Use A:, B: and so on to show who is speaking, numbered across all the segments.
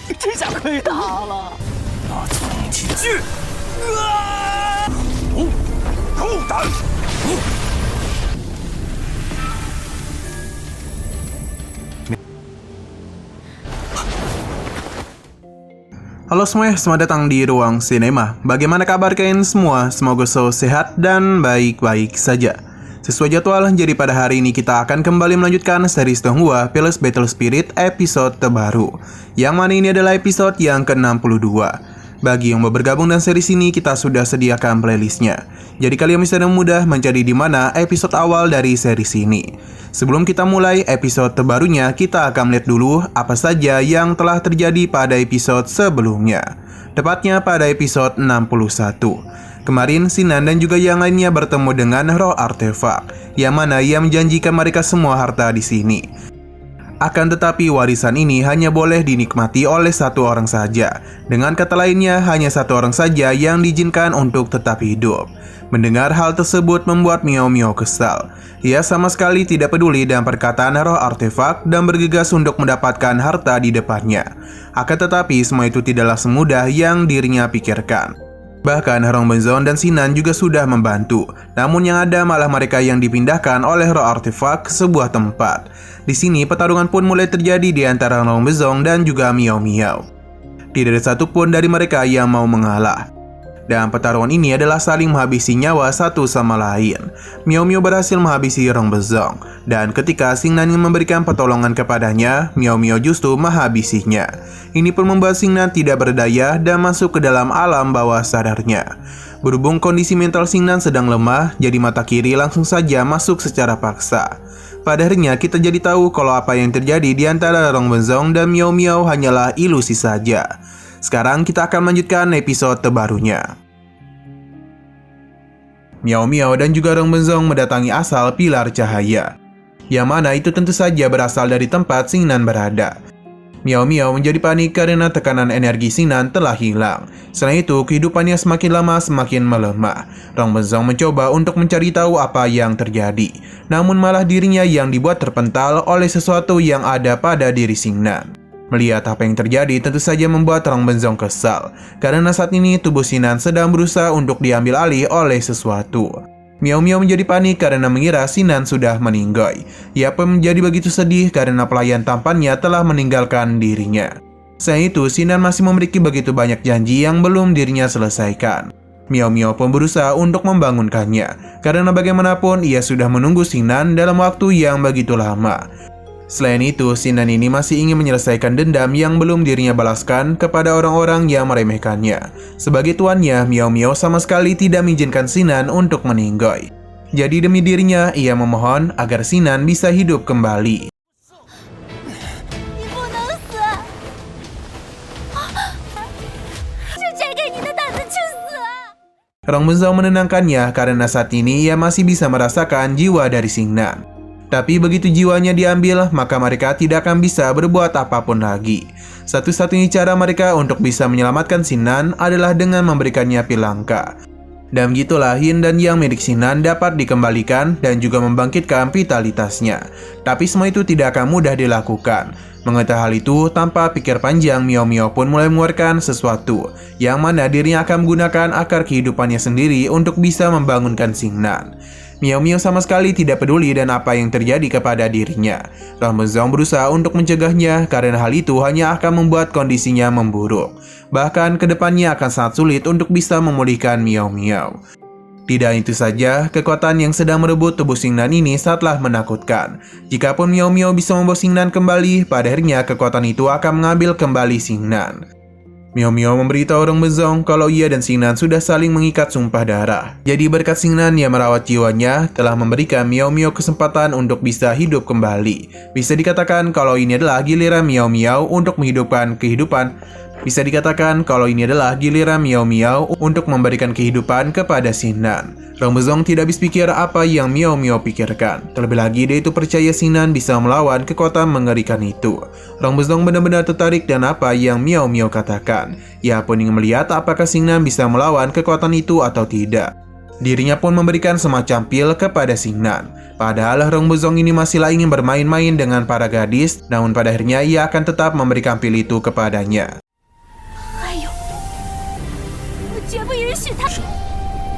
A: 这下亏大了。
B: 那从气的血，够胆！
C: Halo semuanya, selamat datang di Ruang Sinema. Bagaimana kabar kalian semua? Semoga selalu sehat dan baik-baik saja. Sesuai jadwal, jadi pada hari ini kita akan kembali melanjutkan series Donghua Palace Battle Spirit episode terbaru. Yang mana ini adalah episode yang ke-62. Bagi yang mau bergabung dengan series ini, kita sudah sediakan playlistnya. Jadi kalian bisa dengan mudah mencari di mana episode awal dari series ini. Sebelum kita mulai episode terbarunya, kita akan melihat dulu apa saja yang telah terjadi pada episode sebelumnya. Tepatnya pada episode 61. Kemarin, Sinan dan juga yang lainnya bertemu dengan roh artefak, yang mana ia menjanjikan mereka semua harta di sini. Akan tetapi warisan ini hanya boleh dinikmati oleh satu orang saja. Dengan kata lainnya, hanya satu orang saja yang diizinkan untuk tetap hidup. Mendengar hal tersebut membuat Miao Miao kesal. Ia sama sekali tidak peduli dengan perkataan roh artefak dan bergegas untuk mendapatkan harta di depannya. Akan tetapi semua itu tidaklah semudah yang dirinya pikirkan. Bahkan Rong Benzong dan Sinan juga sudah membantu. Namun yang ada malah mereka yang dipindahkan oleh roh artefak ke sebuah tempat. Di sini pertarungan pun mulai terjadi di antara Rong Benzong dan juga Miao Miao. Tidak ada satupun dari mereka yang mau mengalah. Dan pertarungan ini adalah saling menghabisi nyawa satu sama lain. Miao Miao berhasil menghabisi Rong Benzong. Dan ketika Xingnan ingin memberikan pertolongan kepadanya, Miao Miao justru menghabisinya. Ini pun membuat Xingnan tidak berdaya dan masuk ke dalam alam bawah sadarnya. Berhubung kondisi mental Xingnan sedang lemah, jadi mata kiri langsung saja masuk secara paksa. Pada akhirnya kita jadi tahu kalau apa yang terjadi di antara Rong Benzong dan Miao Miao hanyalah ilusi saja. Sekarang kita akan melanjutkan episode terbarunya. Miao Miao dan juga Rong Benzong mendatangi asal pilar cahaya, yang mana itu tentu saja berasal dari tempat Xingnan berada. Miao Miao menjadi panik karena tekanan energi Xingnan telah hilang. Selain itu, kehidupannya semakin lama semakin melemah. Rong Benzong mencoba untuk mencari tahu apa yang terjadi. Namun malah dirinya yang dibuat terpental oleh sesuatu yang ada pada diri Xingnan. Melihat apa yang terjadi tentu saja membuat Rong Benzong kesal. Karena saat ini tubuh Xingnan sedang berusaha untuk diambil alih oleh sesuatu. Miao Miao menjadi panik karena mengira Xingnan sudah meninggal. Ia pun menjadi begitu sedih karena pelayan tampannya telah meninggalkan dirinya. Selain itu, Xingnan masih memiliki begitu banyak janji yang belum dirinya selesaikan. Miao Miao pun berusaha untuk membangunkannya, karena bagaimanapun ia sudah menunggu Xingnan dalam waktu yang begitu lama. Selain itu, Xingnan ini masih ingin menyelesaikan dendam yang belum dirinya balaskan kepada orang-orang yang meremehkannya. Sebagai tuannya, Miao Miao sama sekali tidak mengizinkan Xingnan untuk meninggal. Jadi demi dirinya, ia memohon agar Xingnan bisa hidup kembali. Rong Benzong menenangkannya karena saat ini ia masih bisa merasakan jiwa dari Xingnan. Tapi begitu jiwanya diambil, maka mereka tidak akan bisa berbuat apapun lagi. Satu-satunya cara mereka untuk bisa menyelamatkan Xingnan adalah dengan memberikannya pil langka. Dan begitulah Yin dan Yang milik Xingnan dapat dikembalikan dan juga membangkitkan vitalitasnya. Tapi semua itu tidak akan mudah dilakukan. Mengetahui hal itu, tanpa pikir panjang, Miao Miao pun mulai mengeluarkan sesuatu, yang mana dirinya akan menggunakan akar kehidupannya sendiri untuk bisa membangunkan Xingnan. Miao Miao sama sekali tidak peduli dan apa yang terjadi kepada dirinya. Rong Benzong berusaha untuk mencegahnya karena hal itu hanya akan membuat kondisinya memburuk. Bahkan kedepannya akan sangat sulit untuk bisa memulihkan Miao Miao. Tidak itu saja, kekuatan yang sedang merebut tubuh Xingnan ini sangatlah menakutkan. Jikapun Miao Miao bisa membawa Xingnan kembali, pada akhirnya kekuatan itu akan mengambil kembali Xingnan. Miao Miao memberitahu Rong Benzong kalau ia dan Xingnan sudah saling mengikat sumpah darah. Jadi berkat Xingnan yang merawat jiwanya telah memberikan Miao Miao kesempatan untuk bisa hidup kembali. Bisa dikatakan kalau ini adalah giliran Miao Miao untuk menghidupkan kehidupan. Bisa dikatakan kalau ini adalah giliran Miao Miao untuk memberikan kehidupan kepada Xingnan. Rong Benzong tidak habis pikir apa yang Miao Miao pikirkan. Terlebih lagi dia itu percaya Xingnan bisa melawan kekuatan mengerikan itu. Rong Benzong benar-benar tertarik dengan apa yang Miao Miao katakan. Ia pun ingin melihat apakah Xingnan bisa melawan kekuatan itu atau tidak. Dirinya pun memberikan semacam pil kepada Xingnan. Padahal Rong Bezong ini masihlah ingin bermain-main dengan para gadis, namun pada akhirnya ia akan tetap memberikan pil itu kepadanya.
A: 还有，我绝不允许他。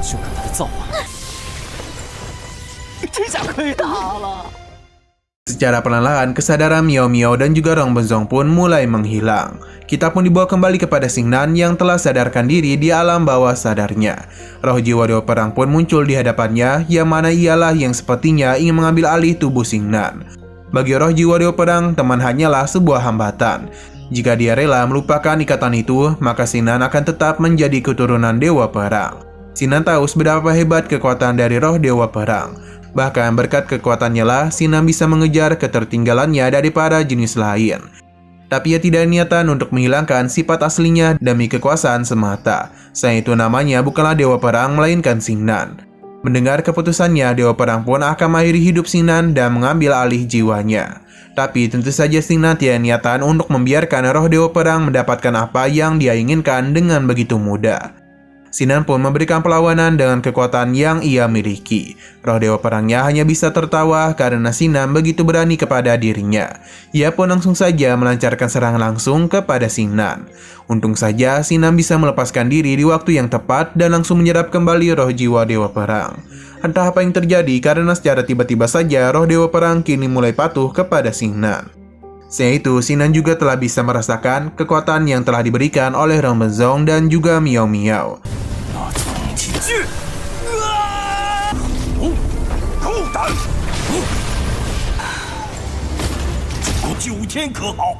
B: 就看他的造化。
A: 这下亏大了。
C: Secara perlahan, kesadaran Miao Miao dan juga Rong Bezong pun mulai menghilang. Kita pun dibawa kembali kepada Xingnan yang telah sadarkan diri di alam bawah sadarnya. Roh jiwa Dewa Perang pun muncul di hadapannya, yang mana ialah yang sepertinya ingin mengambil alih tubuh Xingnan. Bagi roh jiwa Dewa Perang, teman hanyalah sebuah hambatan. Jika dia rela melupakan ikatan itu, maka Xingnan akan tetap menjadi keturunan Dewa Perang. Xingnan tahu seberapa hebat kekuatan dari roh Dewa Perang. Bahkan berkat kekuatannya lah, Xingnan bisa mengejar ketertinggalannya dari para jenis lain. Tapi ia tidak niatan untuk menghilangkan sifat aslinya demi kekuasaan semata. Selain itu namanya bukanlah Dewa Perang, melainkan Xingnan. Mendengar keputusannya, Dewa Perang pun akan mengakhiri hidup Xingnan dan mengambil alih jiwanya. Tapi tentu saja Xingnan tidak niatan untuk membiarkan roh Dewa Perang mendapatkan apa yang dia inginkan dengan begitu mudah. Xingnan pun memberikan perlawanan dengan kekuatan yang ia miliki. Roh Dewa Perangnya hanya bisa tertawa karena Xingnan begitu berani kepada dirinya. Ia pun langsung saja melancarkan serangan langsung kepada Xingnan. Untung saja Xingnan bisa melepaskan diri di waktu yang tepat dan langsung menyerap kembali roh jiwa Dewa Perang. Entah apa yang terjadi karena secara tiba-tiba saja roh Dewa Perang kini mulai patuh kepada Xingnan. Selain itu, Xingnan juga telah bisa merasakan kekuatan yang telah diberikan oleh Rong Bezong dan juga Miao Miao.
B: 9天可好？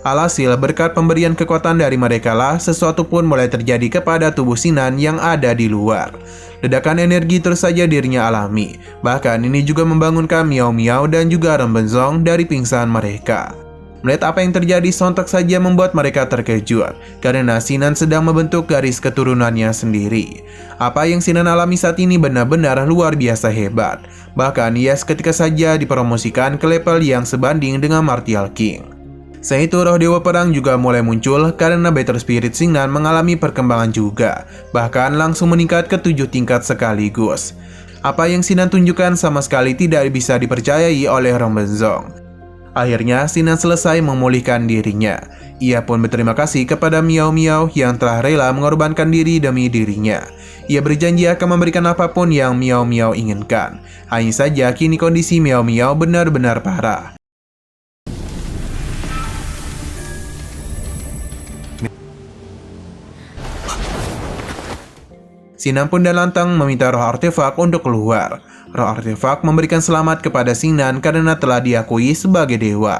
C: Alhasil, berkat pemberian kekuatan dari mereka lah, sesuatu pun mulai terjadi kepada tubuh Xingnan yang ada di luar. Ledakan energi terus saja dirinya alami. Bahkan ini juga membangunkan Miao Miao dan juga Rong Bezong dari pingsan mereka. Melihat apa yang terjadi, sontak saja membuat mereka terkejut, karena Xingnan sedang membentuk garis keturunannya sendiri. Apa yang Xingnan alami saat ini benar-benar luar biasa hebat. Bahkan ia seketika saja dipromosikan ke level yang sebanding dengan Martial King. Selain itu, roh Dewa Perang juga mulai muncul karena Battle Spirit Xingnan mengalami perkembangan juga, bahkan langsung meningkat ke 7 tingkat sekaligus. Apa yang Xingnan tunjukkan sama sekali tidak bisa dipercayai oleh Rong Bezong. Akhirnya, Xingnan selesai memulihkan dirinya. Ia pun berterima kasih kepada Miao Miao yang telah rela mengorbankan diri demi dirinya. Ia berjanji akan memberikan apapun yang Miao Miao inginkan. Hanya saja kini kondisi Miao Miao benar-benar parah. Xingnan pun dan lantang meminta roh artefak untuk keluar. Roh artefak memberikan selamat kepada Xingnan karena telah diakui sebagai dewa.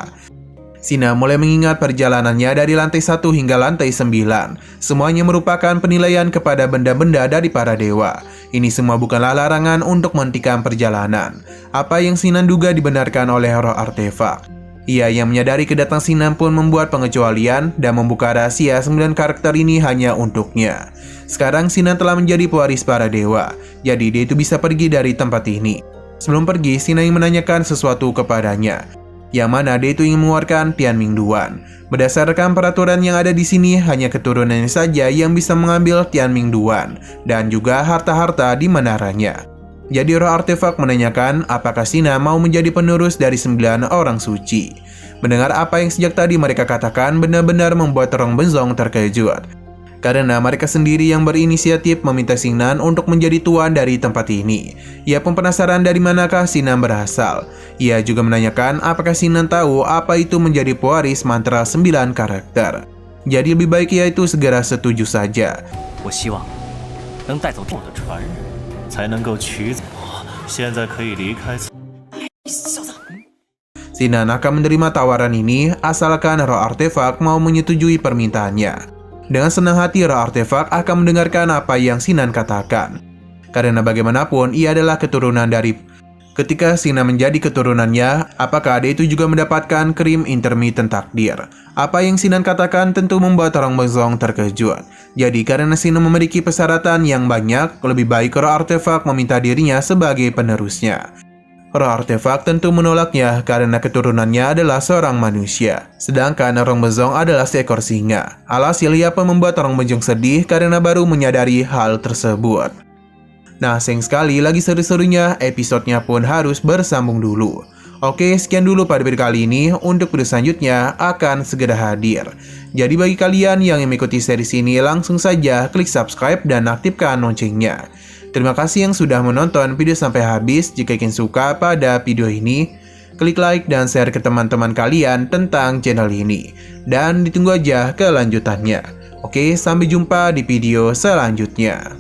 C: Xingnan mulai mengingat perjalanannya dari lantai 1 hingga lantai 9. Semuanya merupakan penilaian kepada benda-benda dari para dewa. Ini semua bukanlah larangan untuk menghentikan perjalanan. Apa yang Xingnan duga dibenarkan oleh roh artefak. Ia yang menyadari kedatangan Xingnan pun membuat pengecualian dan membuka rahasia 9 karakter ini hanya untuknya. Sekarang Xingnan telah menjadi pewaris para dewa, jadi dia itu bisa pergi dari tempat ini. Sebelum pergi, Xingnan ingin menanyakan sesuatu kepadanya, yang mana dia itu ingin mengeluarkan Tianming Duan. Berdasarkan peraturan yang ada di sini, hanya keturunannya saja yang bisa mengambil Tianming Duan, dan juga harta-harta di menaranya. Jadi roh artefak menanyakan apakah Xingnan mau menjadi penerus dari 9 orang suci. Mendengar apa yang sejak tadi mereka katakan benar-benar membuat Rong Bezong terkejut. Karena mereka sendiri yang berinisiatif meminta Xingnan untuk menjadi tuan dari tempat ini. Ia pun penasaran dari manakah Xingnan berasal. Ia juga menanyakan apakah Xingnan tahu apa itu menjadi pewaris mantra 9 karakter. Jadi lebih baik ia itu segera setuju saja.
B: 我希望能带走我的传人，才能够取走我。现在可以离开。小子，
C: Xingnan akan menerima tawaran ini asalkan roh artefak mau menyetujui permintaannya. Dengan senang hati roh artefak akan mendengarkan apa yang Xingnan katakan. Karena bagaimanapun ia adalah keturunan dari... Ketika Xingnan menjadi keturunannya, apakah dia itu juga mendapatkan krim intermittent takdir? Apa yang Xingnan katakan tentu membuat Rong Bezong terkejut. Jadi karena Xingnan memiliki persyaratan yang banyak, lebih baik roh artefak meminta dirinya sebagai penerusnya. Roh artefak tentu menolaknya karena keturunannya adalah seorang manusia. Sedangkan Rong Bezong adalah seekor singa. Alhasil ia pun membuat Rong Bezong sedih karena baru menyadari hal tersebut. Nah, sayang sekali lagi seru-serunya, episodenya pun harus bersambung dulu. Oke, sekian dulu pada video kali ini. Untuk video selanjutnya akan segera hadir. Jadi bagi kalian yang mengikuti series ini, langsung saja klik subscribe dan aktifkan loncengnya. Terima kasih yang sudah menonton video sampai habis. Jika ingin suka pada video ini, klik like dan share ke teman-teman kalian tentang channel ini. Dan ditunggu aja kelanjutannya. Oke, sampai jumpa di video selanjutnya.